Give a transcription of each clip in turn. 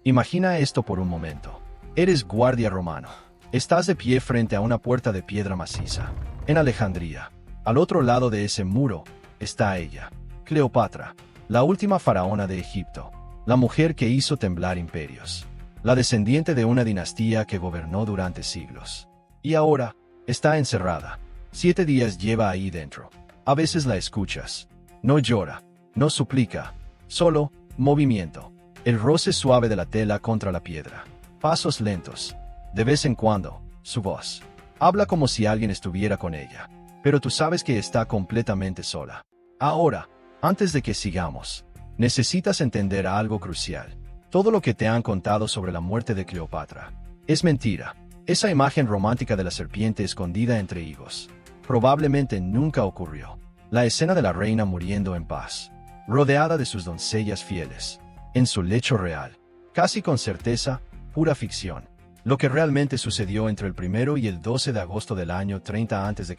Imagina esto por un momento. Eres guardia romano. Estás de pie frente a una puerta de piedra maciza, en Alejandría. Al otro lado de ese muro está ella, Cleopatra, la última faraona de Egipto, la mujer que hizo temblar imperios, la descendiente de una dinastía que gobernó durante siglos. Y ahora, está encerrada. 7 días lleva ahí dentro. A veces la escuchas. No llora, no suplica, solo movimiento. El roce suave de la tela contra la piedra. Pasos lentos. De vez en cuando, su voz. Habla como si alguien estuviera con ella. Pero tú sabes que está completamente sola. Ahora, antes de que sigamos, necesitas entender algo crucial. Todo lo que te han contado sobre la muerte de Cleopatra es mentira. Esa imagen romántica de la serpiente escondida entre higos probablemente nunca ocurrió. La escena de la reina muriendo en paz, rodeada de sus doncellas fieles, en su lecho real, casi con certeza, pura ficción. Lo que realmente sucedió entre el 1 y el 12 de agosto del año 30 a.C.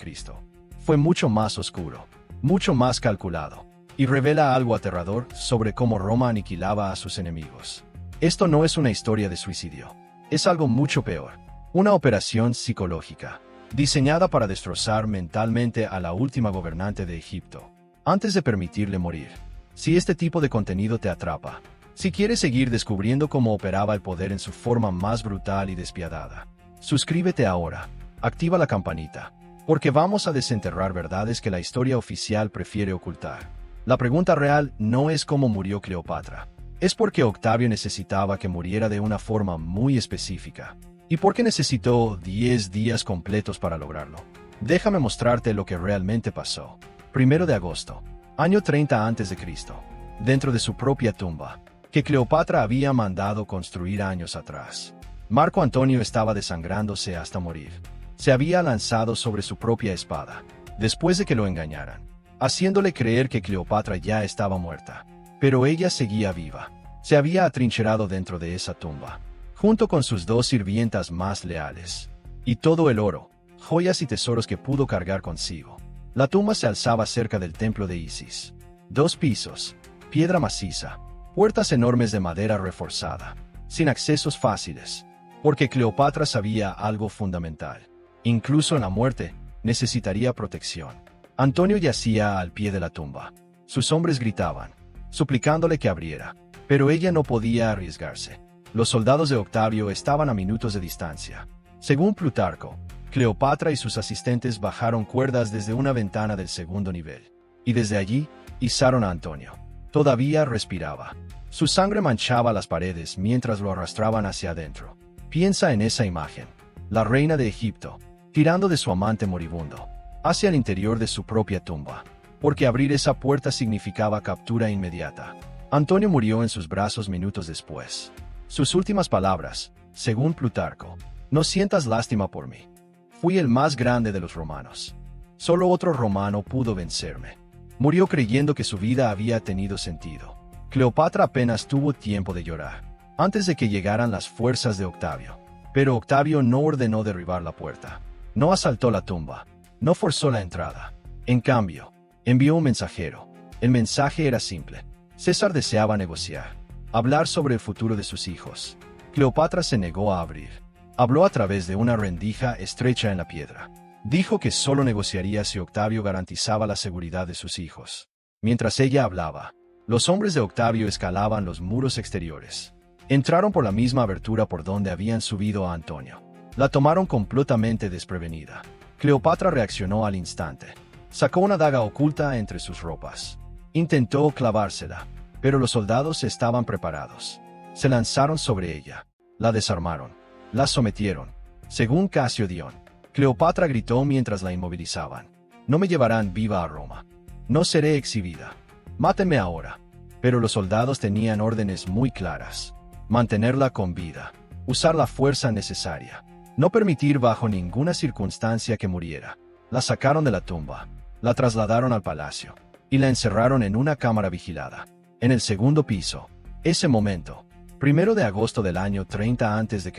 fue mucho más oscuro, mucho más calculado, y revela algo aterrador sobre cómo Roma aniquilaba a sus enemigos. Esto no es una historia de suicidio, es algo mucho peor, una operación psicológica, diseñada para destrozar mentalmente a la última gobernante de Egipto, antes de permitirle morir. Si este tipo de contenido te atrapa, si quieres seguir descubriendo cómo operaba el poder en su forma más brutal y despiadada, suscríbete ahora, activa la campanita, porque vamos a desenterrar verdades que la historia oficial prefiere ocultar. La pregunta real no es cómo murió Cleopatra, es porque Octavio necesitaba que muriera de una forma muy específica. ¿Y por qué necesitó 10 días completos para lograrlo? Déjame mostrarte lo que realmente pasó. 1 de agosto, año 30 a.C., dentro de su propia tumba, que Cleopatra había mandado construir años atrás. Marco Antonio estaba desangrándose hasta morir. Se había lanzado sobre su propia espada, después de que lo engañaran, haciéndole creer que Cleopatra ya estaba muerta. Pero ella seguía viva. Se había atrincherado dentro de esa tumba, junto con sus 2 sirvientas más leales, y todo el oro, joyas y tesoros que pudo cargar consigo. La tumba se alzaba cerca del templo de Isis. 2 pisos, piedra maciza, puertas enormes de madera reforzada, sin accesos fáciles, porque Cleopatra sabía algo fundamental. Incluso en la muerte, necesitaría protección. Antonio yacía al pie de la tumba. Sus hombres gritaban, suplicándole que abriera, pero ella no podía arriesgarse. Los soldados de Octavio estaban a minutos de distancia. Según Plutarco, Cleopatra y sus asistentes bajaron cuerdas desde una ventana del 2.º nivel, y desde allí, izaron a Antonio. Todavía respiraba. Su sangre manchaba las paredes mientras lo arrastraban hacia adentro. Piensa en esa imagen. La reina de Egipto, tirando de su amante moribundo, hacia el interior de su propia tumba, porque abrir esa puerta significaba captura inmediata. Antonio murió en sus brazos minutos después. Sus últimas palabras, según Plutarco: no sientas lástima por mí. Fui el más grande de los romanos. Solo otro romano pudo vencerme. Murió creyendo que su vida había tenido sentido. Cleopatra apenas tuvo tiempo de llorar, antes de que llegaran las fuerzas de Octavio. Pero Octavio no ordenó derribar la puerta. No asaltó la tumba. No forzó la entrada. En cambio, envió un mensajero. El mensaje era simple. César deseaba negociar, hablar sobre el futuro de sus hijos. Cleopatra se negó a abrir. Habló a través de una rendija estrecha en la piedra. Dijo que solo negociaría si Octavio garantizaba la seguridad de sus hijos. Mientras ella hablaba, los hombres de Octavio escalaban los muros exteriores. Entraron por la misma abertura por donde habían subido a Antonio. La tomaron completamente desprevenida. Cleopatra reaccionó al instante. Sacó una daga oculta entre sus ropas. Intentó clavársela, pero los soldados estaban preparados. Se lanzaron sobre ella. La desarmaron. La sometieron. Según Casio Dion, Cleopatra gritó mientras la inmovilizaban: no me llevarán viva a Roma. No seré exhibida. Mátenme ahora. Pero los soldados tenían órdenes muy claras: mantenerla con vida, usar la fuerza necesaria, no permitir bajo ninguna circunstancia que muriera. La sacaron de la tumba, la trasladaron al palacio, y la encerraron en una cámara vigilada, en el 2.º piso. Ese momento, 1 de agosto del año 30 a.C.,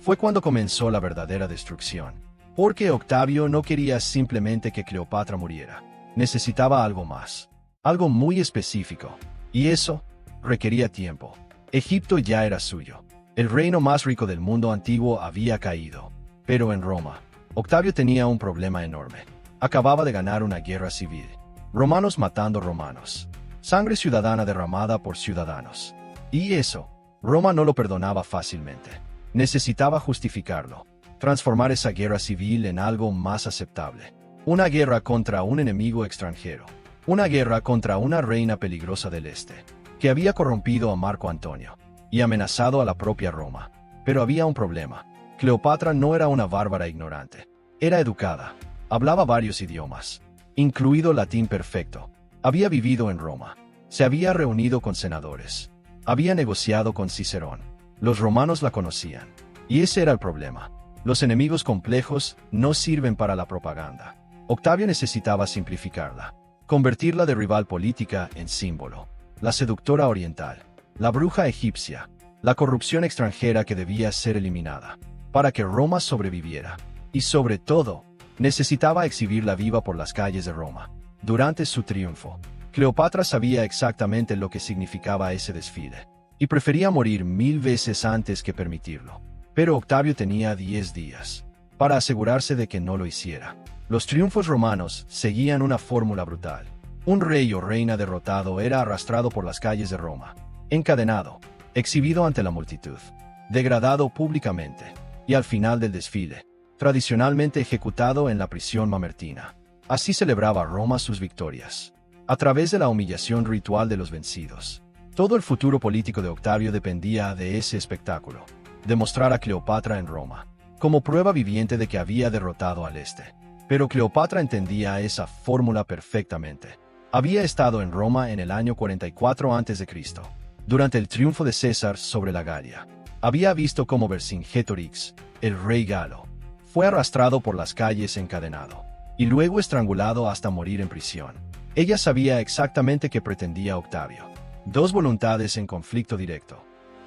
fue cuando comenzó la verdadera destrucción. Porque Octavio no quería simplemente que Cleopatra muriera. Necesitaba algo más, algo muy específico, y eso requería tiempo. Egipto ya era suyo. El reino más rico del mundo antiguo había caído. Pero en Roma, Octavio tenía un problema enorme. Acababa de ganar una guerra civil. Romanos matando romanos. Sangre ciudadana derramada por ciudadanos. Y eso, Roma no lo perdonaba fácilmente. Necesitaba justificarlo. Transformar esa guerra civil en algo más aceptable. Una guerra contra un enemigo extranjero. Una guerra contra una reina peligrosa del este, que había corrompido a Marco Antonio y amenazado a la propia Roma. Pero había un problema. Cleopatra no era una bárbara ignorante. Era educada. Hablaba varios idiomas, incluido latín perfecto. Había vivido en Roma. Se había reunido con senadores. Había negociado con Cicerón. Los romanos la conocían. Y ese era el problema. Los enemigos complejos no sirven para la propaganda. Octavio necesitaba simplificarla. Convertirla de rival política en símbolo. La seductora oriental. La bruja egipcia. La corrupción extranjera que debía ser eliminada. Para que Roma sobreviviera. Y sobre todo, necesitaba exhibirla viva por las calles de Roma. Durante su triunfo, Cleopatra sabía exactamente lo que significaba ese desfile. Y prefería morir 1000 veces antes que permitirlo. Pero Octavio tenía 10 días para asegurarse de que no lo hiciera. Los triunfos romanos seguían una fórmula brutal. Un rey o reina derrotado era arrastrado por las calles de Roma, encadenado, exhibido ante la multitud, degradado públicamente, y al final del desfile, tradicionalmente ejecutado en la prisión mamertina. Así celebraba Roma sus victorias, a través de la humillación ritual de los vencidos. Todo el futuro político de Octavio dependía de ese espectáculo, demostrar a Cleopatra en Roma, como prueba viviente de que había derrotado al este. Pero Cleopatra entendía esa fórmula perfectamente. Había estado en Roma en el año 44 a.C., durante el triunfo de César sobre la Galia. Había visto cómo Vercingetorix, el rey galo, fue arrastrado por las calles encadenado, y luego estrangulado hasta morir en prisión. Ella sabía exactamente qué pretendía Octavio. Dos voluntades en conflicto directo.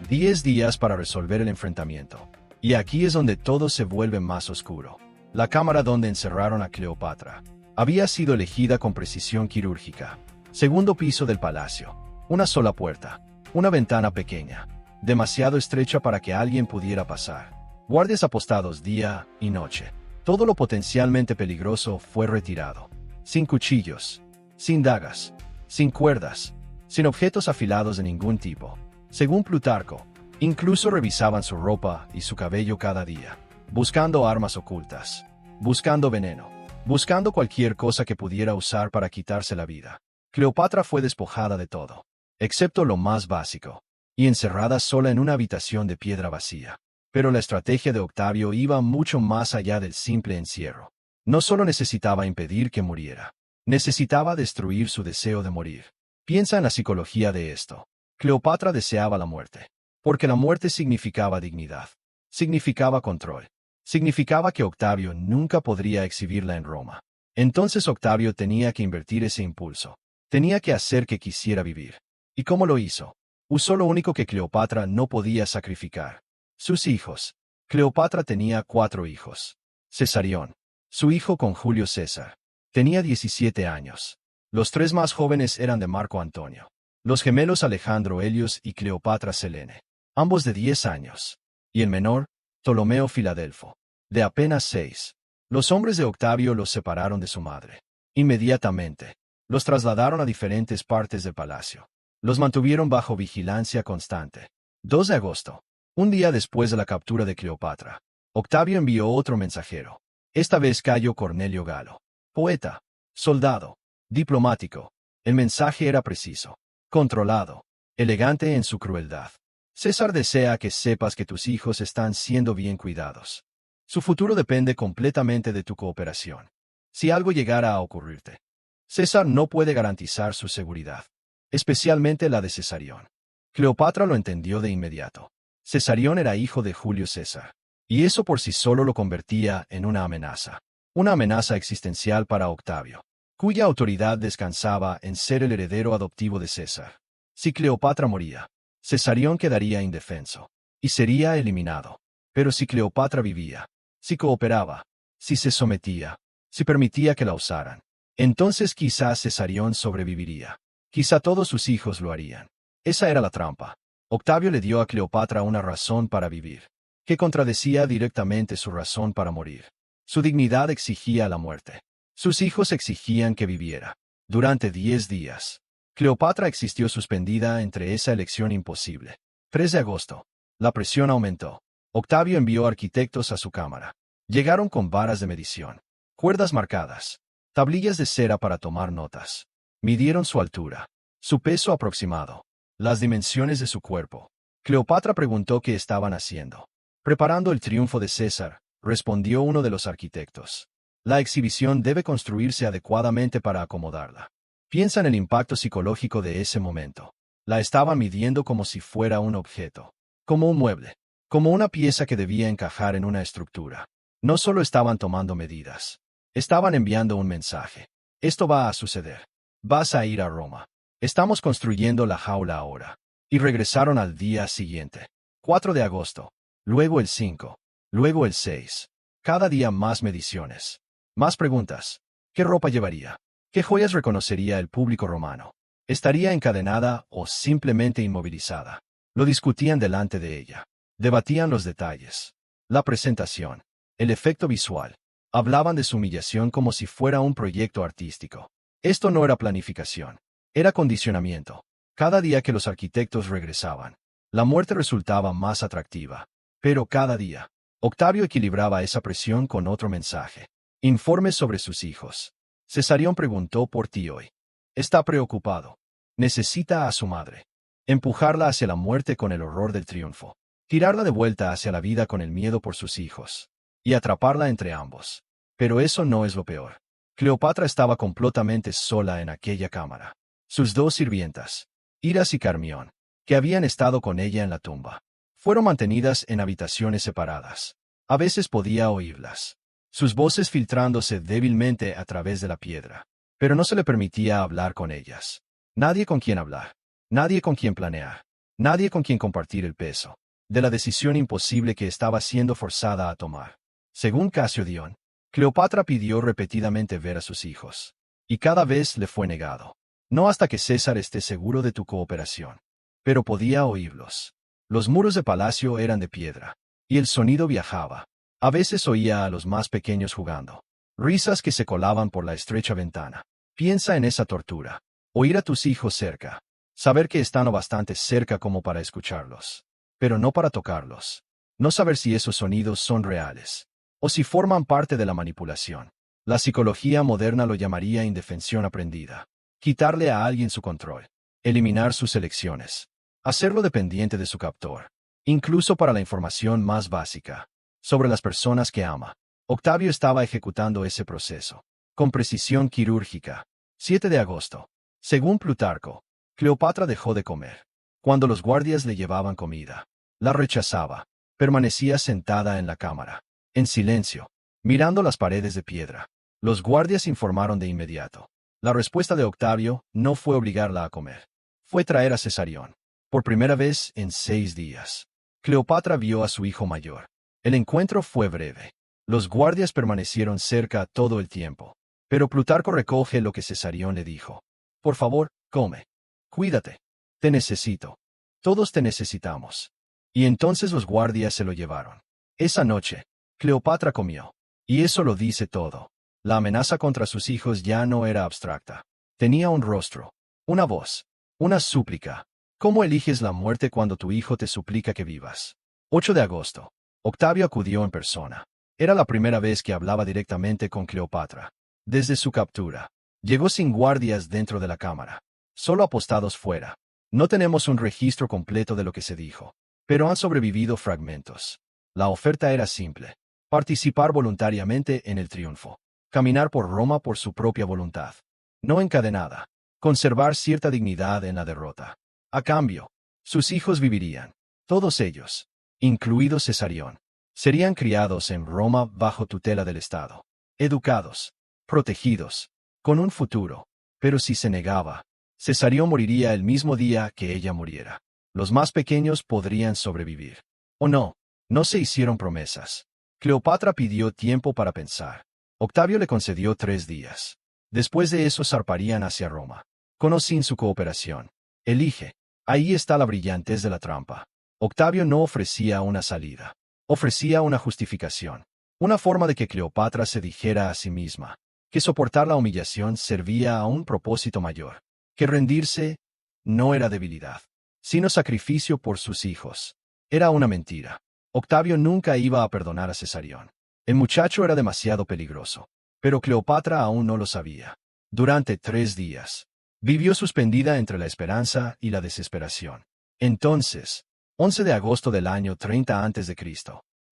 10 días para resolver el enfrentamiento. Y aquí es donde todo se vuelve más oscuro. La cámara donde encerraron a Cleopatra había sido elegida con precisión quirúrgica. Segundo piso del palacio. Una sola puerta. Una ventana pequeña, demasiado estrecha para que alguien pudiera pasar. Guardias apostados día y noche. Todo lo potencialmente peligroso fue retirado. Sin cuchillos, sin dagas, sin cuerdas, sin objetos afilados de ningún tipo. Según Plutarco, incluso revisaban su ropa y su cabello cada día, buscando armas ocultas, buscando veneno, buscando cualquier cosa que pudiera usar para quitarse la vida. Cleopatra fue despojada de todo, excepto lo más básico, y encerrada sola en una habitación de piedra vacía. Pero la estrategia de Octavio iba mucho más allá del simple encierro. No solo necesitaba impedir que muriera, necesitaba destruir su deseo de morir. Piensa en la psicología de esto. Cleopatra deseaba la muerte, porque la muerte significaba dignidad, significaba control, significaba que Octavio nunca podría exhibirla en Roma. Entonces Octavio tenía que invertir ese impulso, tenía que hacer que quisiera vivir. ¿Y cómo lo hizo? Usó lo único que Cleopatra no podía sacrificar: sus hijos. Cleopatra tenía 4 hijos. Cesarión, su hijo con Julio César, tenía 17 años. Los 3 más jóvenes eran de Marco Antonio. Los gemelos Alejandro Helios y Cleopatra Selene, ambos de 10 años. Y el menor, Ptolomeo Filadelfo, de apenas 6. Los hombres de Octavio los separaron de su madre. Inmediatamente, los trasladaron a diferentes partes del palacio. Los mantuvieron bajo vigilancia constante. 2 de agosto, un día después de la captura de Cleopatra, Octavio envió otro mensajero. Esta vez Cayo Cornelio Galo. Poeta, soldado, diplomático. El mensaje era preciso, controlado, elegante en su crueldad. César desea que sepas que tus hijos están siendo bien cuidados. Su futuro depende completamente de tu cooperación. Si algo llegara a ocurrirte, César no puede garantizar su seguridad, especialmente la de Cesarión. Cleopatra lo entendió de inmediato. Cesarión era hijo de Julio César, y eso por sí solo lo convertía en una amenaza existencial para Octavio, cuya autoridad descansaba en ser el heredero adoptivo de César. Si Cleopatra moría, Cesarión quedaría indefenso, y sería eliminado. Pero si Cleopatra vivía, si cooperaba, si se sometía, si permitía que la usaran, entonces quizá Cesarión sobreviviría. Quizá todos sus hijos lo harían. Esa era la trampa. Octavio le dio a Cleopatra una razón para vivir, que contradecía directamente su razón para morir. Su dignidad exigía la muerte. Sus hijos exigían que viviera. Durante 10 días, Cleopatra existió suspendida entre esa elección imposible. 3 de agosto. La presión aumentó. Octavio envió arquitectos a su cámara. Llegaron con varas de medición, cuerdas marcadas, tablillas de cera para tomar notas. Midieron su altura, su peso aproximado, las dimensiones de su cuerpo. Cleopatra preguntó qué estaban haciendo. Preparando el triunfo de César, respondió uno de los arquitectos. La exhibición debe construirse adecuadamente para acomodarla. Piensa en el impacto psicológico de ese momento. La estaba midiendo como si fuera un objeto, como un mueble, como una pieza que debía encajar en una estructura. No solo estaban tomando medidas, estaban enviando un mensaje. Esto va a suceder. Vas a ir a Roma. Estamos construyendo la jaula ahora. Y regresaron al día siguiente. 4 de agosto. Luego el 5. Luego el 6. Cada día más mediciones. Más preguntas. ¿Qué ropa llevaría? ¿Qué joyas reconocería el público romano? ¿Estaría encadenada o simplemente inmovilizada? Lo discutían delante de ella. Debatían los detalles. La presentación. El efecto visual. Hablaban de su humillación como si fuera un proyecto artístico. Esto no era planificación. Era condicionamiento. Cada día que los arquitectos regresaban, la muerte resultaba más atractiva. Pero cada día, Octavio equilibraba esa presión con otro mensaje. Informes sobre sus hijos. Cesarión preguntó por ti hoy. Está preocupado. Necesita a su madre. Empujarla hacia la muerte con el horror del triunfo. Tirarla de vuelta hacia la vida con el miedo por sus hijos. Y atraparla entre ambos. Pero eso no es lo peor. Cleopatra estaba completamente sola en aquella cámara. Sus 2 sirvientas, Iras y Carmión, que habían estado con ella en la tumba, fueron mantenidas en habitaciones separadas. A veces podía oírlas, sus voces filtrándose débilmente a través de la piedra, pero no se le permitía hablar con ellas. Nadie con quien hablar, nadie con quien planear, nadie con quien compartir el peso de la decisión imposible que estaba siendo forzada a tomar. Según Casio Dion, Cleopatra pidió repetidamente ver a sus hijos, y cada vez le fue negado. No hasta que César esté seguro de tu cooperación. Pero podía oírlos. Los muros de palacio eran de piedra, y el sonido viajaba. A veces oía a los más pequeños jugando. Risas que se colaban por la estrecha ventana. Piensa en esa tortura. Oír a tus hijos cerca. Saber que están o bastante cerca como para escucharlos. Pero no para tocarlos. No saber si esos sonidos son reales. O si forman parte de la manipulación. La psicología moderna lo llamaría indefensión aprendida. Quitarle a alguien su control. Eliminar sus elecciones. Hacerlo dependiente de su captor. Incluso para la información más básica. Sobre las personas que ama. Octavio estaba ejecutando ese proceso. Con precisión quirúrgica. 7 de agosto. Según Plutarco, Cleopatra dejó de comer. Cuando los guardias le llevaban comida, la rechazaba. Permanecía sentada en la cámara, en silencio, mirando las paredes de piedra. Los guardias informaron de inmediato. La respuesta de Octavio no fue obligarla a comer. Fue traer a Cesarión. Por primera vez en 6 días. Cleopatra vio a su hijo mayor. El encuentro fue breve. Los guardias permanecieron cerca todo el tiempo. Pero Plutarco recoge lo que Cesarión le dijo. Por favor, come. Cuídate. Te necesito. Todos te necesitamos. Y entonces los guardias se lo llevaron. Esa noche, Cleopatra comió. Y eso lo dice todo. La amenaza contra sus hijos ya no era abstracta. Tenía un rostro, una voz, una súplica. ¿Cómo eliges la muerte cuando tu hijo te suplica que vivas? 8 de agosto. Octavio acudió en persona. Era la primera vez que hablaba directamente con Cleopatra. Desde su captura, llegó sin guardias dentro de la cámara, solo apostados fuera. No tenemos un registro completo de lo que se dijo, pero han sobrevivido fragmentos. La oferta era simple: participar voluntariamente en el triunfo. Caminar por Roma por su propia voluntad. No encadenada. Conservar cierta dignidad en la derrota. A cambio, sus hijos vivirían. Todos ellos, incluido Cesarión, serían criados en Roma bajo tutela del Estado. Educados. Protegidos. Con un futuro. Pero si se negaba, Cesarión moriría el mismo día que ella muriera. Los más pequeños podrían sobrevivir. O no. No se hicieron promesas. Cleopatra pidió tiempo para pensar. Octavio le concedió 3 días. Después de eso zarparían hacia Roma. Con o sin su cooperación. Elige. Ahí está la brillantez de la trampa. Octavio no ofrecía una salida. Ofrecía una justificación. Una forma de que Cleopatra se dijera a sí misma que soportar la humillación servía a un propósito mayor, que rendirse no era debilidad, sino sacrificio por sus hijos. Era una mentira. Octavio nunca iba a perdonar a Cesarión. El muchacho era demasiado peligroso. Pero Cleopatra aún no lo sabía. Durante 3 días, vivió suspendida entre la esperanza y la desesperación. Entonces, 11 de agosto del año 30 a.C.,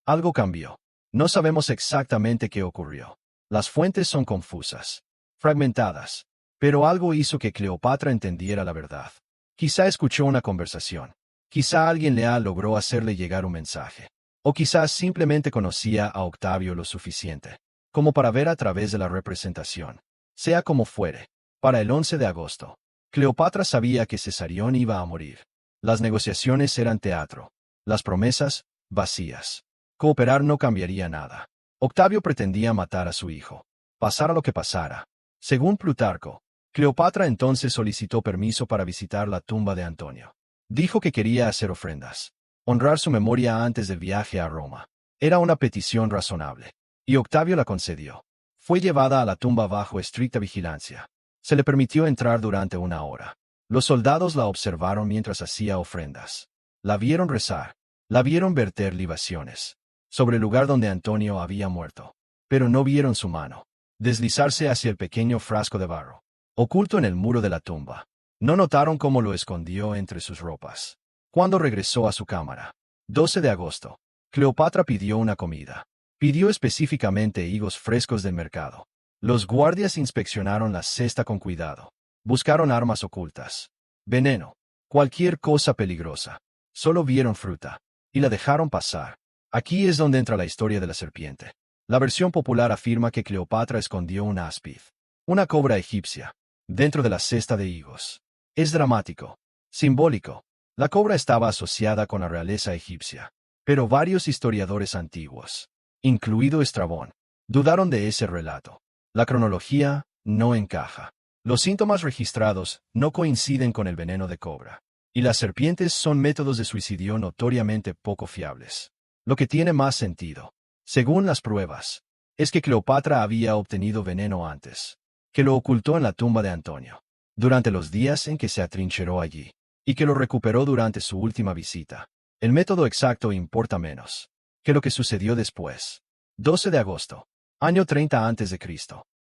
algo cambió. No sabemos exactamente qué ocurrió. Las fuentes son confusas, fragmentadas, pero algo hizo que Cleopatra entendiera la verdad. Quizá escuchó una conversación. Quizá alguien logró hacerle llegar un mensaje. O quizás simplemente conocía a Octavio lo suficiente como para ver a través de la representación. Sea como fuere, para el 11 de agosto, Cleopatra sabía que Cesarión iba a morir. Las negociaciones eran teatro. Las promesas, vacías. Cooperar no cambiaría nada. Octavio pretendía matar a su hijo. Pasara lo que pasara. Según Plutarco, Cleopatra entonces solicitó permiso para visitar la tumba de Antonio. Dijo que quería hacer ofrendas. Honrar su memoria antes del viaje a Roma. Era una petición razonable. Y Octavio la concedió. Fue llevada a la tumba bajo estricta vigilancia. Se le permitió entrar durante 1 hora. Los soldados la observaron mientras hacía ofrendas. La vieron rezar. La vieron verter libaciones sobre el lugar donde Antonio había muerto. Pero no vieron su mano deslizarse hacia el pequeño frasco de barro, oculto en el muro de la tumba. No notaron cómo lo escondió entre sus ropas. Cuando regresó a su cámara, 12 de agosto, Cleopatra pidió una comida. Pidió específicamente higos frescos del mercado. Los guardias inspeccionaron la cesta con cuidado. Buscaron armas ocultas, veneno, cualquier cosa peligrosa. Solo vieron fruta, y la dejaron pasar. Aquí es donde entra la historia de la serpiente. La versión popular afirma que Cleopatra escondió una áspid, una cobra egipcia, dentro de la cesta de higos. Es dramático, simbólico. La cobra estaba asociada con la realeza egipcia, pero varios historiadores antiguos, incluido Estrabón, dudaron de ese relato. La cronología no encaja. Los síntomas registrados no coinciden con el veneno de cobra, y las serpientes son métodos de suicidio notoriamente poco fiables. Lo que tiene más sentido, según las pruebas, es que Cleopatra había obtenido veneno antes, que lo ocultó en la tumba de Antonio, durante los días en que se atrincheró allí, y que lo recuperó durante su última visita. El método exacto importa menos que lo que sucedió después. 12 de agosto, año 30 a.C.,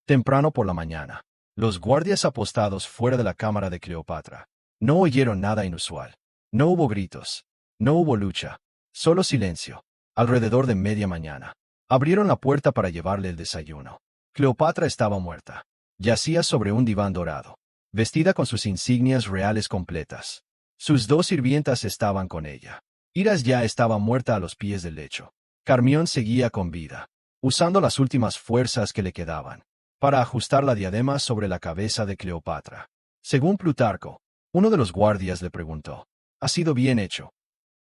temprano por la mañana, los guardias apostados fuera de la cámara de Cleopatra no oyeron nada inusual. No hubo gritos, no hubo lucha, solo silencio. Alrededor de media mañana, abrieron la puerta para llevarle el desayuno. Cleopatra estaba muerta. Yacía sobre un diván dorado, vestida con sus insignias reales completas. Sus 2 sirvientas estaban con ella. Iras ya estaba muerta a los pies del lecho. Carmión seguía con vida, usando las últimas fuerzas que le quedaban para ajustar la diadema sobre la cabeza de Cleopatra. Según Plutarco, uno de los guardias le preguntó: ¿Ha sido bien hecho?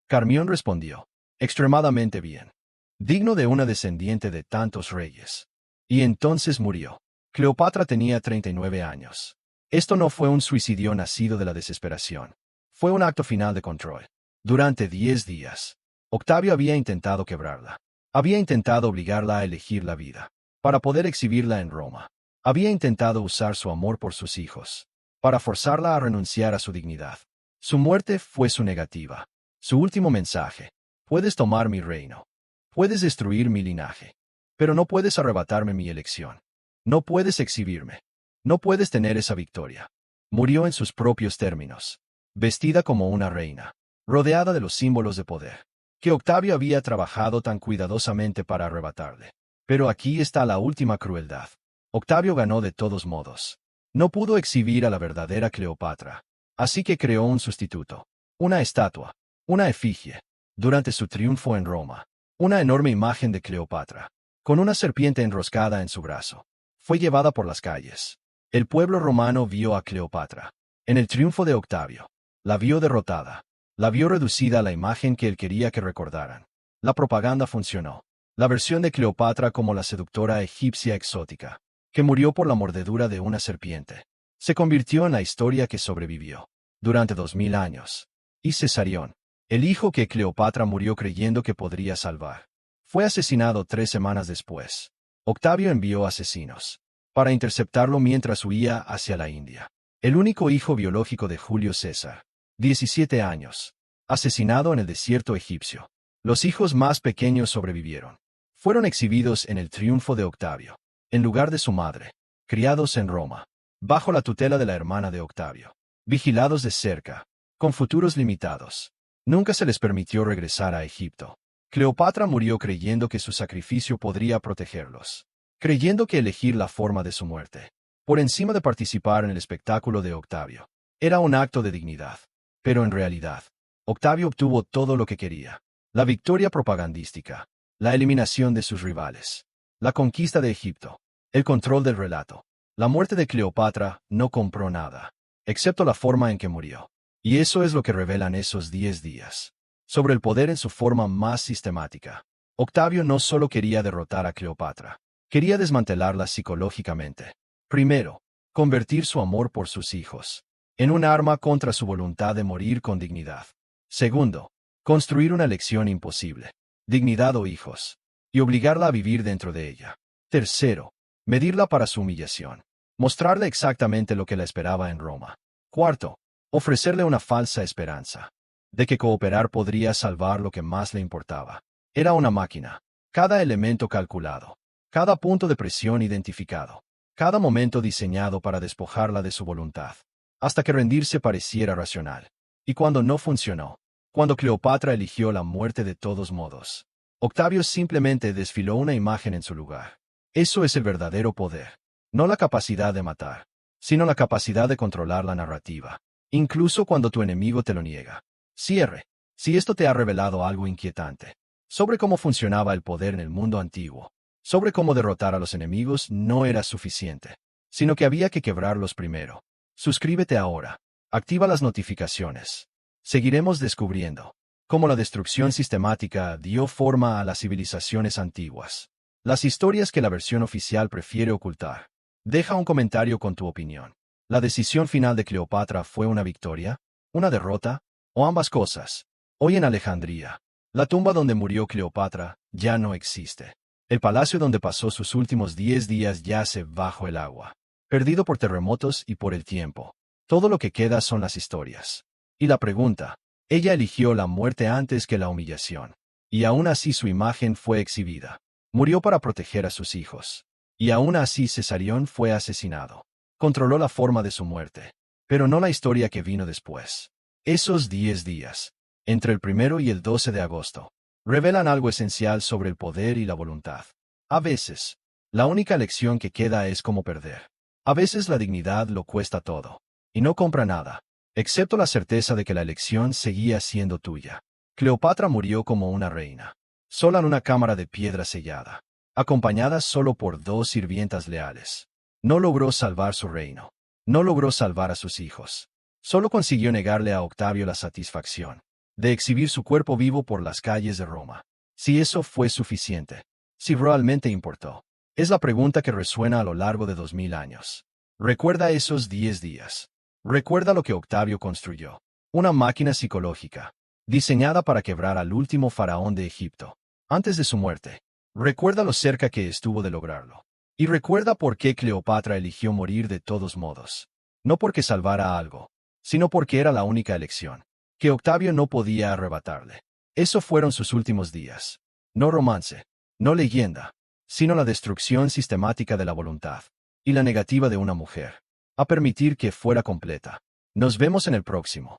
Carmión respondió: extremadamente bien. Digno de una descendiente de tantos reyes. Y entonces murió. Cleopatra tenía 39 años. Esto no fue un suicidio nacido de la desesperación. Fue un acto final de control. Durante 10 días, Octavio había intentado quebrarla. Había intentado obligarla a elegir la vida, para poder exhibirla en Roma. Había intentado usar su amor por sus hijos, para forzarla a renunciar a su dignidad. Su muerte fue su negativa. Su último mensaje: puedes tomar mi reino. Puedes destruir mi linaje. Pero no puedes arrebatarme mi elección. No puedes exhibirme. No puedes tener esa victoria. Murió en sus propios términos, vestida como una reina, rodeada de los símbolos de poder que Octavio había trabajado tan cuidadosamente para arrebatarle. Pero aquí está la última crueldad. Octavio ganó de todos modos. No pudo exhibir a la verdadera Cleopatra, así que creó un sustituto, una estatua, una efigie. Durante su triunfo en Roma, una enorme imagen de Cleopatra, con una serpiente enroscada en su brazo, fue llevada por las calles. El pueblo romano vio a Cleopatra. En el triunfo de Octavio, la vio derrotada. La vio reducida a la imagen que él quería que recordaran. La propaganda funcionó. La versión de Cleopatra como la seductora egipcia exótica, que murió por la mordedura de una serpiente, se convirtió en la historia que sobrevivió. durante 2000 años. Y Cesarión, el hijo que Cleopatra murió creyendo que podría salvar, fue asesinado 3 semanas después. Octavio envió asesinos para interceptarlo mientras huía hacia la India. El único hijo biológico de Julio César, 17 años, asesinado en el desierto egipcio. Los hijos más pequeños sobrevivieron. Fueron exhibidos en el triunfo de Octavio, en lugar de su madre, criados en Roma, bajo la tutela de la hermana de Octavio, vigilados de cerca, con futuros limitados. Nunca se les permitió regresar a Egipto. Cleopatra murió creyendo que su sacrificio podría protegerlos, creyendo que elegir la forma de su muerte, por encima de participar en el espectáculo de Octavio, era un acto de dignidad. Pero en realidad, Octavio obtuvo todo lo que quería: la victoria propagandística, la eliminación de sus rivales, la conquista de Egipto, el control del relato. La muerte de Cleopatra no compró nada, excepto la forma en que murió. Y eso es lo que revelan esos 10 días. Sobre el poder en su forma más sistemática. Octavio no solo quería derrotar a Cleopatra, quería desmantelarla psicológicamente. Primero, convertir su amor por sus hijos en un arma contra su voluntad de morir con dignidad. Segundo, construir una elección imposible, dignidad o hijos, y obligarla a vivir dentro de ella. Tercero, medirla para su humillación, mostrarle exactamente lo que la esperaba en Roma. Cuarto, ofrecerle una falsa esperanza de que cooperar podría salvar lo que más le importaba. Era una máquina, cada elemento calculado, cada punto de presión identificado, cada momento diseñado para despojarla de su voluntad, hasta que rendirse pareciera racional. Y cuando no funcionó, cuando Cleopatra eligió la muerte de todos modos, Octavio simplemente desfiló una imagen en su lugar. Eso es el verdadero poder, no la capacidad de matar, sino la capacidad de controlar la narrativa, incluso cuando tu enemigo te lo niega. Cierre. Si esto te ha revelado algo inquietante sobre cómo funcionaba el poder en el mundo antiguo, sobre cómo derrotar a los enemigos no era suficiente, sino que había que quebrarlos primero. Suscríbete ahora. Activa las notificaciones. Seguiremos descubriendo cómo la destrucción sistemática dio forma a las civilizaciones antiguas. Las historias que la versión oficial prefiere ocultar. Deja un comentario con tu opinión. ¿La decisión final de Cleopatra fue una victoria, una derrota, o ambas cosas? Hoy en Alejandría, la tumba donde murió Cleopatra ya no existe. El palacio donde pasó sus últimos 10 días yace bajo el agua, perdido por terremotos y por el tiempo. Todo lo que queda son las historias. Y la pregunta: ella eligió la muerte antes que la humillación. Y aún así su imagen fue exhibida. Murió para proteger a sus hijos. Y aún así Cesarión fue asesinado. Controló la forma de su muerte, pero no la historia que vino después. Esos 10 días, entre el 1 y el 12 de agosto, revelan algo esencial sobre el poder y la voluntad. A veces, la única lección que queda es cómo perder. A veces la dignidad lo cuesta todo, y no compra nada, excepto la certeza de que la elección seguía siendo tuya. Cleopatra murió como una reina, sola en una cámara de piedra sellada, acompañada solo por 2 sirvientas leales. No logró salvar su reino, no logró salvar a sus hijos. Solo consiguió negarle a Octavio la satisfacción de exhibir su cuerpo vivo por las calles de Roma. Si eso fue suficiente, si realmente importó, es la pregunta que resuena a lo largo de 2000 años. Recuerda esos 10 días. Recuerda lo que Octavio construyó. Una máquina psicológica, diseñada para quebrar al último faraón de Egipto, antes de su muerte. Recuerda lo cerca que estuvo de lograrlo. Y recuerda por qué Cleopatra eligió morir de todos modos. No porque salvara algo, sino porque era la única elección que Octavio no podía arrebatarle. Eso fueron sus últimos días. No romance, no leyenda, sino la destrucción sistemática de la voluntad, y la negativa de una mujer a permitir que fuera completa. Nos vemos en el próximo.